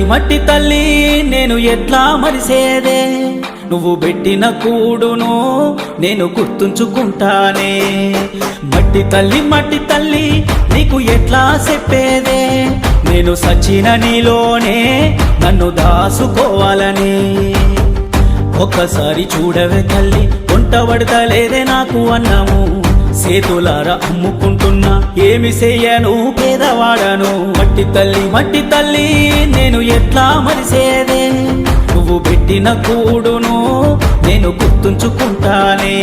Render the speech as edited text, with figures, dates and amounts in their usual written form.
మట్టి తల్లి నేను ఎట్లా మరిసేదే, నువ్వు పెట్టిన కూడును నేను గుర్తుంచుకుంటానే. మట్టి తల్లి నీకు ఎట్లా చెప్పేదే, నేను సచిన నీలోనే నన్ను దాసుకోవాలని. ఒక్కసారి చూడవే తల్లి, వంట పడతలేదే నాకు అన్నము, సేతులారా అమ్ముకుంటున్నా ఏమి చెయ్యను పేదవాడను. మట్టి తల్లి నేను ఎట్లా మరిసేదే, నువ్వు పెట్టిన కూడును నేను గుర్తుంచుకుంటానే.